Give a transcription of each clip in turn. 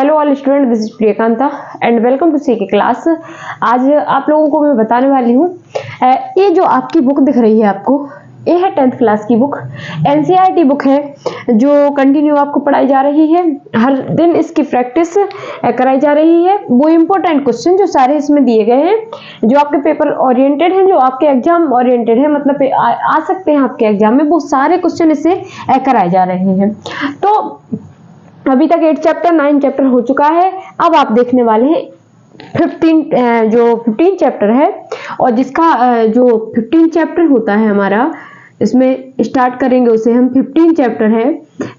Hello all student, this is Priyakanta and welcome to CK class. आज आप लोगों को मैं बताने वाली हूँ, ये जो आपकी बुक दिख रही है आपको, ये है 10th क्लास की बुक। एनसीईआरटी बुक है जो कंटिन्यू आपको पढ़ाई जा रही है। हर दिन इसकी प्रैक्टिस कराई जा रही है। वो इम्पोर्टेंट क्वेश्चन जो सारे इसमें दिए गए हैं, जो आपके पेपर ओरिएंटेड हैं, जो आपके एग्जाम ओरिएंटेड है, मतलब आ सकते हैं आपके एग्जाम में, वो सारे क्वेश्चन इससे कराए जा रहे हैं। तो अभी तक 8 चैप्टर 9 चैप्टर हो चुका है। अब आप देखने वाले हैं 15 चैप्टर है, और जिसका जो 15 चैप्टर होता है हमारा, इसमें स्टार्ट करेंगे उसे हम 15 चैप्टर है।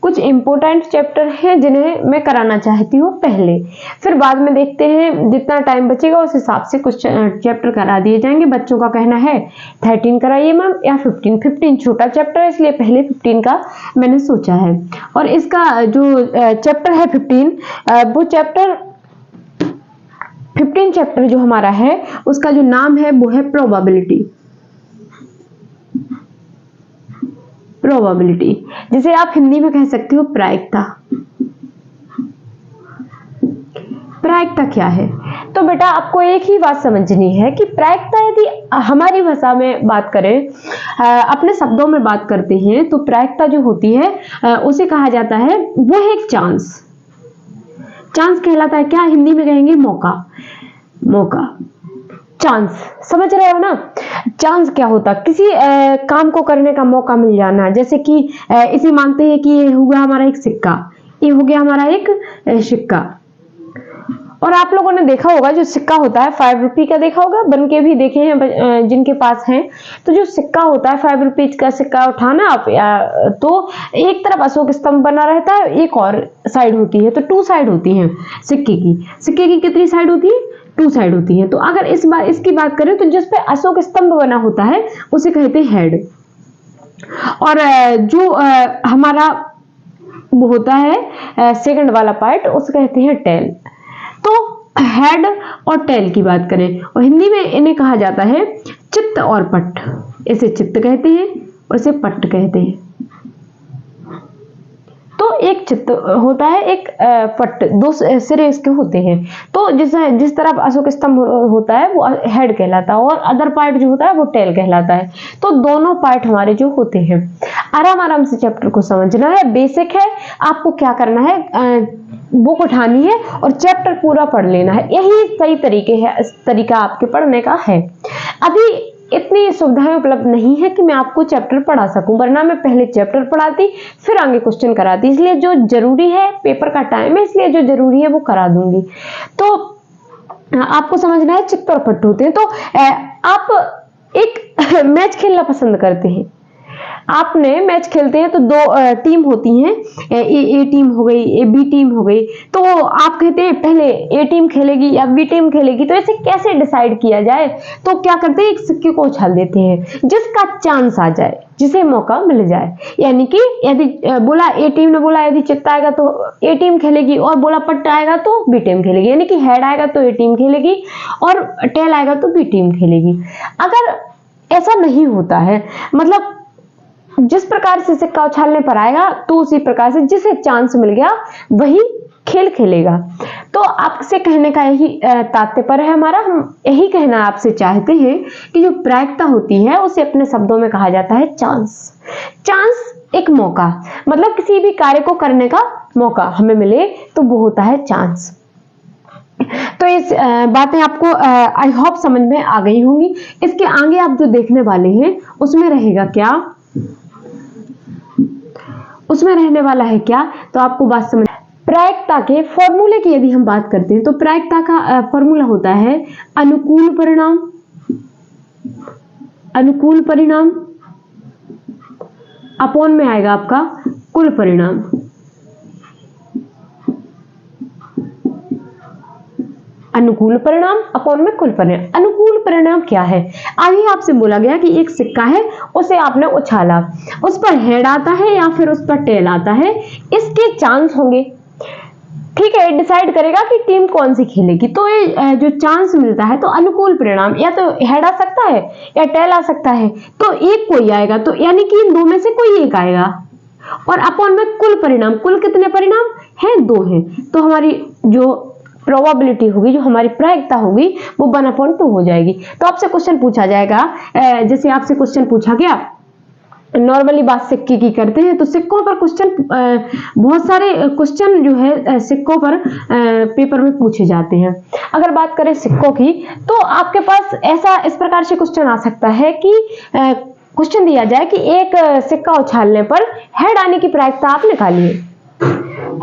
कुछ इंपॉर्टेंट चैप्टर हैं जिन्हें मैं कराना चाहती हूँ पहले, फिर बाद में देखते हैं जितना टाइम बचेगा उस हिसाब से कुछ चैप्टर करा दिए जाएंगे। बच्चों का कहना है 13 कराइए मैम या 15 छोटा चैप्टर है, इसलिए पहले 15 का मैंने सोचा है। और इसका जो चैप्टर है 15, वो चैप्टर 15 चैप्टर जो हमारा है उसका जो नाम है वो है प्रोबेबिलिटी। प्रोबेबिलिटी जिसे आप हिंदी में कह सकते हो प्रायिकता। प्रायिकता क्या है? तो बेटा आपको एक ही बात समझनी है कि प्रायिकता, यदि हमारी भाषा में बात करें, अपने शब्दों में बात करते हैं, तो प्रायिकता जो होती है उसे कहा जाता है, वो है एक चांस। चांस कहलाता है क्या? हिंदी में कहेंगे मौका। मौका, चांस, समझ रहे हो ना? चांस क्या होता? किसी काम को करने का मौका मिल जाना। जैसे कि इसे मानते हैं कि ये हुआ हमारा एक सिक्का, ये हो गया हमारा एक सिक्का। और आप लोगों ने देखा होगा जो सिक्का होता है 5 रुपये का, देखा होगा, बन के भी देखे हैं जिनके पास है। तो जो सिक्का होता है 5 रुपये का सिक्का उठाना आप, तो एक तरफ अशोक स्तंभ बना रहता है, एक और साइड होती है, तो 2 साइड होती हैं सिक्के की। सिक्के की कितनी साइड होती है? 2 साइड होती है। तो अगर इसकी बात करें तो जिस पे अशोक स्तंभ बना होता है उसे कहते हैं हेड, और जो हमारा वो होता है सेकंड वाला पार्ट, उसे कहते हैं टेल। तो हेड और टेल की बात करें, और हिंदी में इन्हें कहा जाता है चित्त और पट्ट। इसे चित्त कहते हैं और इसे पट्ट कहते हैं। तो एक चित्त होता है, एक पट्ट, 2 सिरे इसके होते हैं। तो जिस तरफ अशोक स्तंभ होता है वो हेड कहलाता है, और अदर पार्ट जो होता है वो टेल कहलाता है। तो दोनों पार्ट हमारे जो होते हैं, आराम आराम से चैप्टर को समझना है। बेसिक है, आपको क्या करना है, बुक उठानी है और चैप्टर पूरा पढ़ लेना है। यही सही तरीका आपके पढ़ने का है। अभी इतनी सुविधाएं उपलब्ध नहीं है कि मैं आपको चैप्टर पढ़ा सकूं, वरना मैं पहले चैप्टर पढ़ाती फिर आगे क्वेश्चन कराती। इसलिए जो जरूरी है, पेपर का टाइम है, इसलिए जो जरूरी है वो करा दूंगी। तो आपको समझना है चित्त और पट्ट होते हैं। तो आप एक मैच खेलना पसंद करते हैं, आपने मैच खेलते हैं तो 2 टीम होती हैं, ए टीम हो गई, ए बी टीम हो गई। तो आप कहते हैं पहले ए टीम खेलेगी या बी टीम खेलेगी, तो इसे कैसे डिसाइड किया जाए? तो क्या करते हैं, एक सिक्के को उछाल देते हैं, जिसका चांस आ जाए, जिसे मौका मिल जाए। यानी कि यदि बोला ए टीम ने बोला यदि चित्त आएगा तो ए टीम खेलेगी, और बोला पट्ट आएगा तो बी टीम खेलेगी। यानी कि हेड आएगा तो ए टीम खेलेगी और टेल आएगा तो बी टीम खेलेगी। अगर ऐसा नहीं होता है, मतलब जिस प्रकार से सिक्का उछालने पर आएगा तो उसी प्रकार से जिसे चांस मिल गया वही खेल खेलेगा। तो आपसे कहने का यही तात्पर्य है हमारा। हम यही कहना आपसे चाहते हैं कि जो प्रायिकता होती है उसे अपने शब्दों में कहा जाता है चांस। चांस एक मौका, मतलब किसी भी कार्य को करने का मौका हमें मिले तो वो होता है चांस। तो इस बातें आपको आई होप समझ में आ गई होंगी। इसके आगे आप जो देखने वाले हैं उसमें रहेगा क्या, उसमें रहने वाला है क्या, तो आपको बात समझ। प्रायिकता के फॉर्मूले की यदि हम बात करते हैं तो प्रायिकता का फॉर्मूला होता है अनुकूल परिणाम। अनुकूल परिणाम अपॉन में आएगा आपका कुल परिणाम। अनुकूल परिणाम अपॉन में कुल परिणाम। अनुकूल परिणाम क्या है? आगे आपसे बोला गया कि एक सिक्का है, उसे आपने उछाला, उस पर हेड आता है या फिर उस पर टेल आता है, इसके चांस होंगे। ठीक है, डिसाइड करेगा कि टीम कौन सी खेलेगी। तो ये जो चांस मिलता है, तो अनुकूल परिणाम या तो हेड आ सकता है या टेल आ सकता है, तो एक कोई आएगा, तो यानी कि इन 2 में से कोई एक आएगा। और अपॉन में कुल परिणाम, कुल कितने परिणाम हैं? 2 हैं। तो हमारी जो प्रोबेबिलिटी होगी, जो हमारी प्रायिकता होगी, वो 1/2 हो जाएगी। तो आपसे क्वेश्चन पूछा जाएगा, जैसे आपसे क्वेश्चन पूछा गया, नॉर्मली बात सिक्के की करते हैं, तो सिक्कों पर क्वेश्चन, बहुत सारे क्वेश्चन जो है सिक्कों पर पेपर में पूछे जाते हैं। अगर बात करें सिक्कों की, तो आपके पास ऐसा इस प्रकार से क्वेश्चन आ सकता है कि क्वेश्चन दिया जाए कि एक सिक्का उछालने पर हेड आने की प्रायिकता आप निकालिए।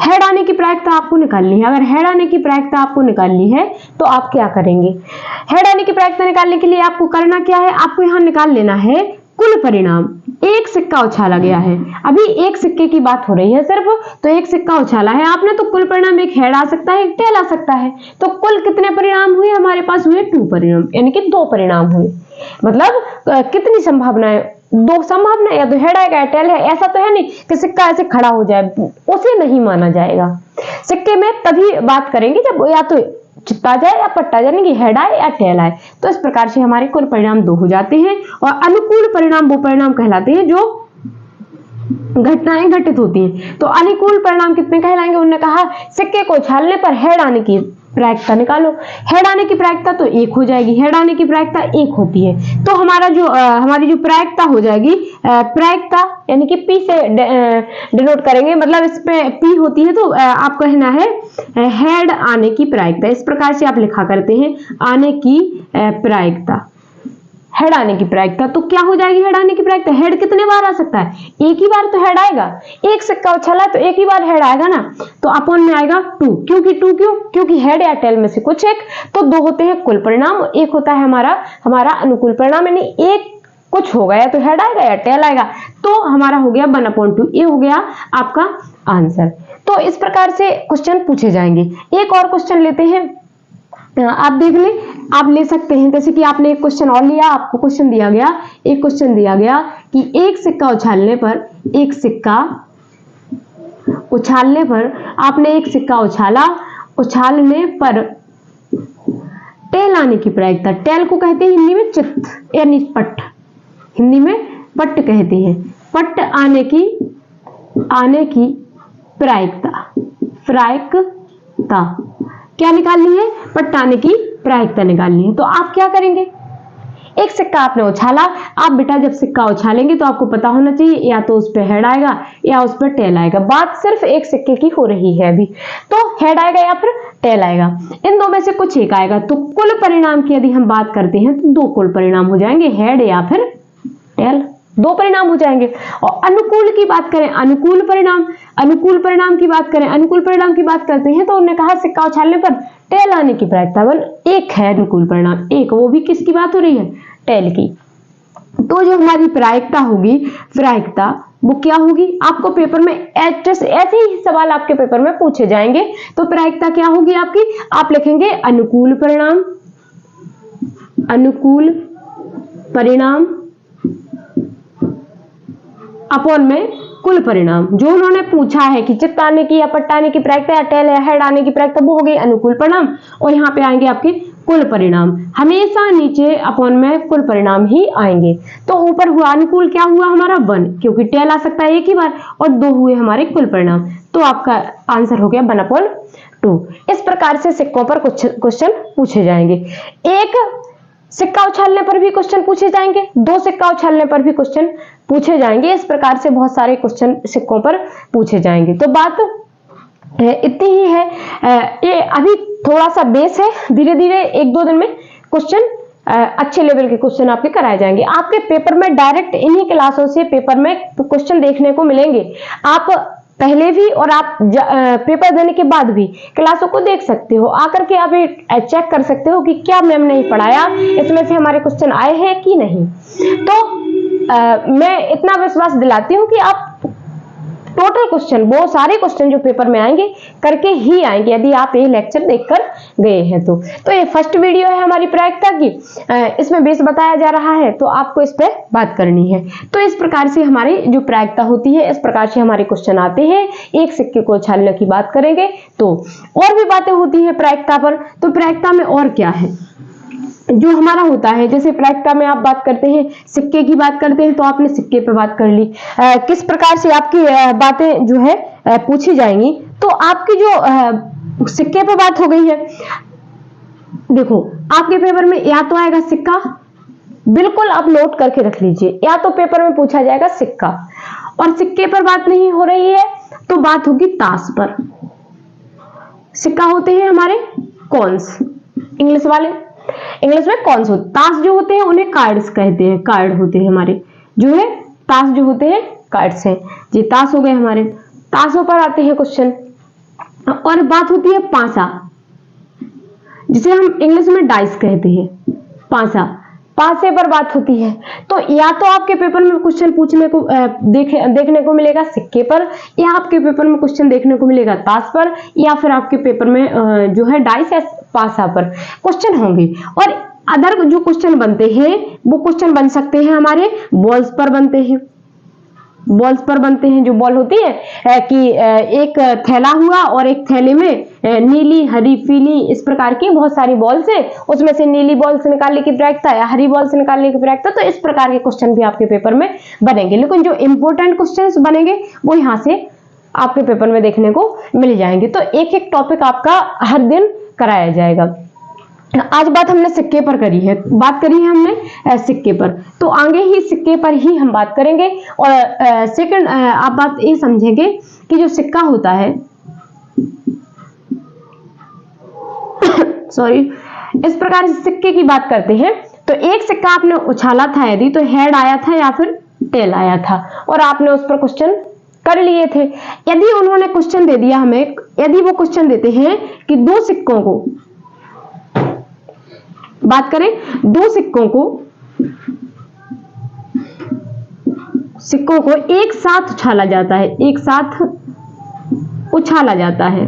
हेड आने की प्रायिकता आपको निकालनी है। अगर हेड आने की प्रायिकता आपको निकालनी है तो आप क्या करेंगे? हेड आने की प्रायिकता निकालने के लिए आपको करना क्या है? आपको यहां निकाल लेना है कुल परिणाम। एक सिक्का उछाला गया है, अभी एक सिक्के की बात हो रही है सिर्फ, तो एक सिक्का उछाला है आपने, तो कुल परिणाम एक हेड आ सकता है, एक टेल आ सकता है। तो कुल कितने परिणाम हुए हमारे पास? हुए 2 परिणाम, यानी कि 2 परिणाम हुए। मतलब कितनी संभावनाएं? 2 संभावना, या तो हेड आएगा या टेल है। ऐसा तो है नहीं कि सिक्का ऐसे खड़ा हो जाए, उसे नहीं माना जाएगा। सिक्के में तभी बात करेंगे जब या तो चित्ता जाए या पट्टा, यानी कि हेड आए या टेल आए। तो इस प्रकार से हमारे कुल परिणाम 2 हो जाते हैं। और अनुकूल परिणाम वो परिणाम कहलाते हैं जो घटनाएं घटित होती हैं। तो अनुकूल परिणाम कितने कहलाएंगे? उन्होंने कहा सिक्के को उछालने पर हेड आने की प्रायिकता निकालो। हेड आने की प्रायिकता तो 1 हो जाएगी, हेड आने की प्रायिकता 1 होती है। तो हमारा जो हमारी जो प्रायिकता हो जाएगी, प्रायिकता यानी कि P से डिनोट करेंगे, मतलब इस पे P होती है, तो आप कहना है हेड आने की प्रायिकता। इस प्रकार से आप लिखा करते हैं आने की प्रायिकता, हेड आने की प्रायिकता। तो क्या हो जाएगी हेड आने की प्रायिकता? हेड कितने बार आ सकता है? एक ही बार तो हेड आएगा। एक सिक्का उछाला तो एक ही बार हेड आएगा ना, तो अपॉन में आएगा 2। क्योंकि 2 क्यों? क्योंकि हेड या टेल में से कुछ एक, तो 2 होते हैं कुल परिणाम, 1 होता है हमारा अनुकूल परिणाम। यानी एक कुछ होगा, या तो हेड आएगा या टेल आएगा, तो हमारा हो गया 1/2। ये हो गया आपका आंसर। तो इस प्रकार से क्वेश्चन पूछे जाएंगे। एक और क्वेश्चन लेते हैं, आप देख लें, आप ले सकते हैं। जैसे कि आपने एक क्वेश्चन और लिया, आपको क्वेश्चन दिया गया, एक क्वेश्चन दिया गया कि एक सिक्का उछालने पर, एक सिक्का उछालने पर, आपने एक सिक्का उछाला, उछालने पर टेल आने की प्रायिकता, टेल को कहते हैं हिंदी में चित्त यानी पट्ट, हिंदी में पट्ट कहते हैं। पट्ट आने की प्रायिकता क्या निकालनी है? पट्ट आने की प्रायिकता निकालनी है। तो आप क्या करेंगे? एक सिक्का आपने उछाला, आप बेटा जब सिक्का उछालेंगे तो आपको पता होना चाहिए या तो उस पर हेड आएगा या उस पर टेल आएगा। बात सिर्फ एक सिक्के की हो रही है अभी, तो हेड आएगा या फिर टेल आएगा, इन 2 में से कुछ एक आएगा। तो कुल परिणाम की यदि हम बात करते हैं तो 2 कुल परिणाम हो जाएंगे, हेड या फिर टेल, 2 परिणाम हो जाएंगे। और अनुकूल की बात करें, अनुकूल परिणाम की बात करें, अनुकूल परिणाम की बात करते हैं, तो उन्होंने कहा सिक्का उछालने पर टेल आने की प्रायिकता 1 है। अनुकूल परिणाम 1, वो भी किसकी बात हो रही है? टेल की। तो जो हमारी प्रायिकता होगी, प्रायिकता वो क्या होगी? आपको पेपर में ऐसे ही सवाल आपके पेपर में पूछे जाएंगे। तो प्रायिकता क्या होगी आपकी? आप लिखेंगे अनुकूल परिणाम अपॉन में कुल परिणाम। जो उन्होंने पूछा है कि चित्त आने की या पट्ट आने की प्रायिकता या टेल या हेड आने की प्रायिकता, वो हो गई अनुकूल परिणाम। और यहाँ पे आएंगे आपके कुल परिणाम, हमेशा नीचे अपॉन में कुल परिणाम ही आएंगे। तो ऊपर हुआ अनुकूल, क्या हुआ हमारा 1, क्योंकि टेल आ सकता है एक ही बार, और 2 हुए हमारे कुल परिणाम। तो आपका आंसर हो गया 1/2। इस प्रकार से सिक्कों पर कुछ क्वेश्चन पूछे जाएंगे। एक सिक्का उछालने पर भी क्वेश्चन पूछे जाएंगे, 2 सिक्का उछालने पर भी क्वेश्चन पूछे जाएंगे। इस प्रकार से बहुत सारे क्वेश्चन सिक्कों पर पूछे जाएंगे। तो बात इतनी ही है। ये अभी थोड़ा सा बेस है, धीरे धीरे 1-2 दिन में क्वेश्चन अच्छे लेवल के क्वेश्चन आपके कराए जाएंगे। आपके पेपर में डायरेक्ट इन्हीं क्लासों से पेपर में क्वेश्चन देखने को मिलेंगे। आप पहले भी और आप पेपर देने के बाद भी क्लासों को देख सकते हो, आकर के आप चेक कर सकते हो कि क्या मैम ने पढ़ाया, इसमें से हमारे क्वेश्चन आए हैं कि नहीं। तो मैं इतना विश्वास दिलाती हूँ कि आप टोटल क्वेश्चन, वो सारे क्वेश्चन जो पेपर में आएंगे करके ही आएंगे, यदि आप ये लेक्चर देखकर गए हैं तो ये फर्स्ट वीडियो है हमारी प्रायिकता की, इसमें बेस बताया जा रहा है, तो आपको इस पे बात करनी है। तो इस प्रकार से हमारी जो प्रायिकता होती है, इस प्रकार से हमारे क्वेश्चन आते हैं। एक सिक्के को उछालने की बात करेंगे तो और भी बातें होती है प्रायिकता पर। तो प्रायिकता में और क्या है जो हमारा होता है, जैसे प्रायिकता में आप बात करते हैं, सिक्के की बात करते हैं, तो आपने सिक्के पे बात कर ली। किस प्रकार से आपकी बातें जो है पूछी जाएंगी, तो आपकी जो सिक्के पे बात हो गई है। देखो आपके पेपर में या तो आएगा सिक्का, बिल्कुल आप नोट करके रख लीजिए, या तो पेपर में पूछा जाएगा सिक्का, और सिक्के पर बात नहीं हो रही है तो बात होगी ताश पर। सिक्का होते हैं हमारे कॉइन्स, इंग्लिश वाले, इंग्लिश में कॉइन्स होते, ताश जो होते हैं उन्हें कार्ड्स कहते हैं, कार्ड होते हैं हमारे, जो है ताश जो होते हैं कार्ड्स हैं जी। ताश हो गए हमारे, ताशों पर आते हैं क्वेश्चन। और बात होती है पासा, जिसे हम इंग्लिश में डाइस कहते हैं, पासा, पासे पर बात होती है। तो या तो आपके पेपर में क्वेश्चन पूछने को देखने को मिलेगा सिक्के पर, या आपके पेपर में क्वेश्चन देखने को मिलेगा ताश पर, या फिर आपके पेपर में जो है डाइस या पासा पर क्वेश्चन होंगे। और अदर जो क्वेश्चन बनते हैं वो क्वेश्चन बन सकते हैं हमारे बॉल्स पर बनते हैं, बॉल्स पर बनते हैं। जो बॉल होती है कि एक थैला हुआ और एक थैले में नीली, हरी, पीली, इस प्रकार की बहुत सारी बॉल्स है, उसमें से नीली बॉल से निकालने की प्रायिकता या हरी बॉल से निकालने की प्रायिकता, तो इस प्रकार के क्वेश्चन भी आपके पेपर में बनेंगे। लेकिन जो इंपॉर्टेंट क्वेश्चन बनेंगे वो यहाँ से आपके पेपर में देखने को मिल जाएंगे। तो एक एक टॉपिक आपका हर दिन कराया जाएगा। आज बात हमने सिक्के पर करी है, बात करी है हमने सिक्के पर, तो आगे ही सिक्के पर ही हम बात करेंगे। और सेकंड आप बात ये समझेंगे कि जो सिक्का होता है सॉरी, इस प्रकार से सिक्के की बात करते हैं। तो एक सिक्का आपने उछाला था यदि, तो हेड आया था या फिर टेल आया था, और आपने उस पर क्वेश्चन कर लिए थे। यदि उन्होंने क्वेश्चन दे दिया हमें, यदि वो क्वेश्चन देते हैं कि दो सिक्कों को, बात करें दो सिक्कों को एक साथ उछाला जाता है, एक साथ उछाला जाता है,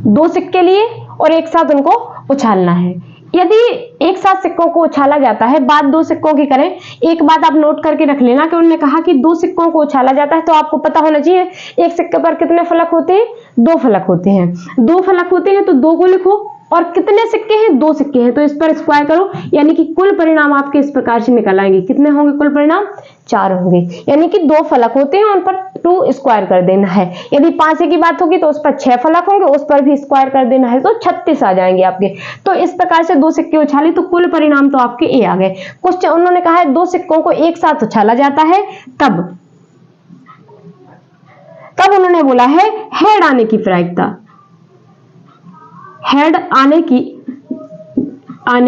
दो सिक्के लिए और एक साथ उनको उछालना है। यदि एक साथ सिक्कों को उछाला जाता है, बात दो सिक्कों की करें, एक बात आप नोट करके रख लेना कि उन्होंने कहा कि दो सिक्कों को उछाला जाता है, तो आपको पता होना चाहिए एक सिक्के पर कितने फलक होते हैं, दो फलक होते हैं। दो फलक होते हैं तो दो को लिखो, और कितने सिक्के हैं, दो सिक्के हैं, तो इस पर स्क्वायर करो, यानी कि कुल परिणाम आपके इस प्रकार से निकल आएंगे। कितने होंगे कुल परिणाम, 4 होंगे, यानी कि दो फलक होते हैं, उन पर 2 स्क्वायर कर देना है। यदि पांचे की बात होगी तो उस पर 6 फलक होंगे, उस पर भी स्क्वायर कर देना है, तो 36 आ जाएंगे आपके। तो इस प्रकार से दो सिक्के उछाले तो कुल परिणाम तो आपके ए आ गए। क्वेश्चन उन्होंने कहा है दो सिक्कों को एक साथ उछाला जाता है, तब उन्होंने बोला है हेड आने की प्रायिकता, हेड आने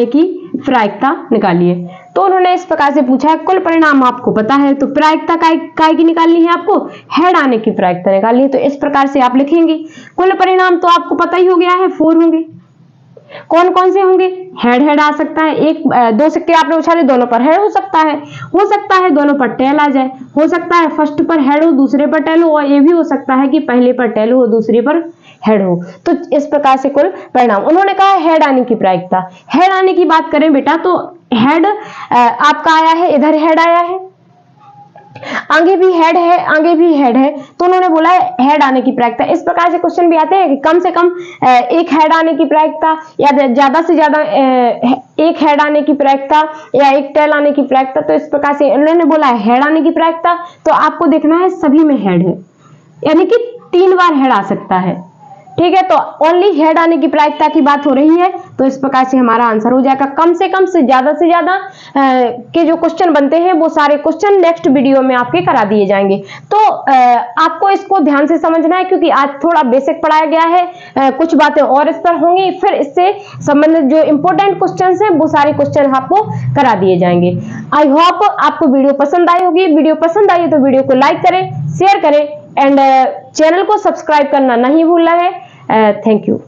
की प्रायिकता निकालिए। तो उन्होंने इस प्रकार से पूछा है, कुल परिणाम आपको पता है, तो प्रायिकता काय की निकालनी है आपको, हेड आने की प्रायिकता निकालनी है। तो इस प्रकार से आप लिखेंगे। कुल परिणाम तो आपको पता ही हो गया है, 4 होंगे। कौन कौन से होंगे, हेड आ सकता है, एक दो सिक्के आपने उछाले, दोनों पर हेड हो सकता है दोनों पर टेल आ जाए, हो सकता है फर्स्ट पर हेड हो दूसरे पर टेल हो, और ये भी हो सकता है कि पहले पर टेल हो दूसरे पर हेड हो। तो इस प्रकार से कुल परिणाम उन्होंने कहा हेड आने की प्रायिकता। हेड आने की बात करें बेटा, तो हेड आपका आया है, इधर हेड आया है, आगे भी हेड है, आगे भी हेड है, तो उन्होंने बोला है हेड आने की प्रायिकता। इस प्रकार से क्वेश्चन भी आते हैं कि कम से कम एक हेड आने की प्रायिकता, या ज्यादा से ज्यादा एक हेड आने की प्रायिकता, या एक टेल आने की प्रायिकता। तो इस प्रकार से उन्होंने बोला है हेड आने की प्रायिकता, तो आपको देखना है सभी में हेड है, यानी कि 3 बार हेड आ सकता है। ठीक है, तो ओनली हेड आने की प्रायिकता की बात हो रही है, तो इस प्रकार से हमारा आंसर हो जाएगा। कम से कम से ज्यादा के जो क्वेश्चन बनते हैं वो सारे क्वेश्चन नेक्स्ट वीडियो में आपके करा दिए जाएंगे। तो आपको इसको ध्यान से समझना है, क्योंकि आज थोड़ा बेसिक पढ़ाया गया है, कुछ बातें और इस पर होंगी, फिर इससे संबंधित जो इंपॉर्टेंट क्वेश्चन हैं वो सारे क्वेश्चन आपको करा दिए जाएंगे। आई होप आपको वीडियो पसंद आई होगी। वीडियो पसंद आई तो वीडियो को लाइक करें, शेयर करें, एंड चैनल को सब्सक्राइब करना नहीं भूलना है। Thank you.